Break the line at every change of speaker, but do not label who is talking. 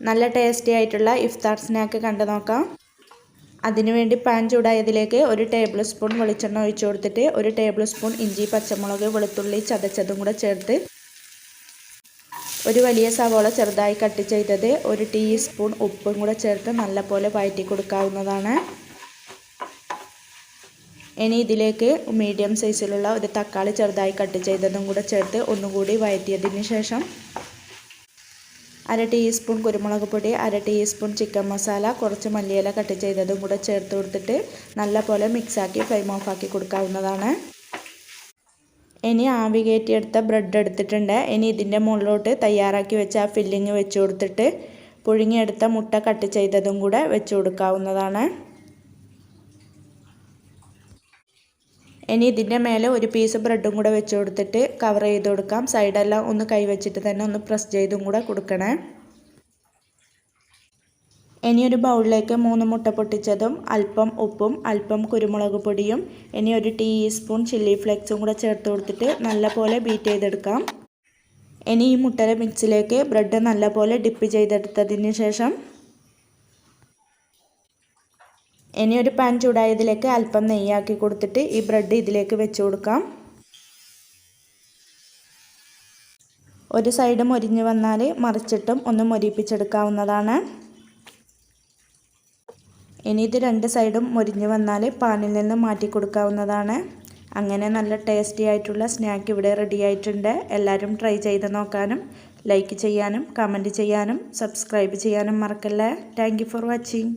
നല്ല ടേസ്റ്റി ആയിട്ടുള്ള ഇഫ്താർ സ്നാക്ക് കണ്ടു നോക്കാം. അതിനുവേണ്ടി പാൻ ചൂടായതിലേക്ക് 1 ടേബിൾ സ്പൂൺ വെളിച്ചെണ്ണ ഒഴിച്ചു കൊടുത്തിട്ട് 1 ടേബിൾ സ്പൂൺ ഇഞ്ചി, പച്ചമുളക്, വെളുത്തുള്ളി ചതച്ചതും കൂടെ ചേർത്ത് ഒരു വലിയ സവാള ചെറുതായി കട്ട് ചെയ്തത് 1 ടീസ്പൂൺ ഉപ്പും കൂടെ ചേർത്ത് നല്ലപോലെ വഴറ്റി കൊടുക്കാവുന്നതാണ്. ഇനി ഇതിലേക്ക് മീഡിയം സൈസിലുള്ള ഒരു തക്കാളി ചെറുതായി കട്ട് ചെയ്തതും കൂടെ ചേർത്ത് ഒന്നുകൂടി വഴറ്റിയതിന് ശേഷം 1/2 ടീസ്പൂൺ കുരുമുളക് പൊടി, 1/2 ടീസ്പൂൺ ചിക്കൻ മസാല, കുറച്ച് മല്ലിയില കട്ട് ചെയ്തതും കൂടെ ചേർത്ത് കൊടുത്തിട്ട് നല്ലപോലെ മിക്സാക്കി ഫ്ലെയിം ഓഫാക്കി കൊടുക്കാവുന്നതാണ്. ഇനി ആവി കയറ്റിയെടുത്ത ബ്രെഡ് എടുത്തിട്ടുണ്ട്. ഇനി ഇതിൻ്റെ മുകളിലോട്ട് തയ്യാറാക്കി വെച്ച ആ ഫില്ലിങ് വെച്ച് കൊടുത്തിട്ട് പുഴുങ്ങിയെടുത്ത മുട്ട കട്ട് ചെയ്തതും കൂടെ വെച്ച് കൊടുക്കാവുന്നതാണ്. ഇനി ഇതിൻ്റെ മേലെ ഒരു പീസ് ബ്രെഡും കൂടെ വെച്ച് കൊടുത്തിട്ട് കവർ ചെയ്ത് കൊടുക്കാം. സൈഡെല്ലാം ഒന്ന് കൈവച്ചിട്ട് തന്നെ ഒന്ന് പ്രസ് ചെയ്തും കൂടെ കൊടുക്കണേ. ഇനി ഒരു ബൗളിലേക്ക് 3 മുട്ട പൊട്ടിച്ചതും അല്പം ഉപ്പും അല്പം കുരുമുളക് പൊടിയും ഇനി 1 ടീസ്പൂൺ ചില്ലി ഫ്ലേക്സും കൂടെ ചേർത്ത് കൊടുത്തിട്ട് നല്ലപോലെ ബീറ്റ് ചെയ്തെടുക്കാം. ഇനി ഈ മുട്ടയുടെ മിക്സിലേക്ക് ബ്രെഡ് നല്ലപോലെ ഡിപ്പ് ചെയ്തെടുത്തതിന് ശേഷം ഇനി ഒരു പാൻ ചൂടായതിലേക്ക് അല്പം നെയ്യാക്കി കൊടുത്തിട്ട് ഈ ബ്രെഡ് ഇതിലേക്ക് വെച്ച് കൊടുക്കാം. ഒരു സൈഡ് മൊരിഞ്ഞ് വന്നാൽ മറിച്ചിട്ടും ഒന്ന് മൊരിപ്പിച്ചെടുക്കാവുന്നതാണ്. ഇനി ഇത് 2 സൈഡും മൊരിഞ്ഞ് വന്നാൽ പാനിൽ നിന്ന് മാറ്റി കൊടുക്കാവുന്നതാണ്. അങ്ങനെ നല്ല ടേസ്റ്റി ആയിട്ടുള്ള സ്നാക്ക് ഇവിടെ റെഡി ആയിട്ടുണ്ട്. എല്ലാവരും ട്രൈ ചെയ്ത് നോക്കാനും ലൈക്ക് ചെയ്യാനും കമൻറ്റ് ചെയ്യാനും സബ്സ്ക്രൈബ് ചെയ്യാനും മറക്കല്ലേ. Thank you for watching.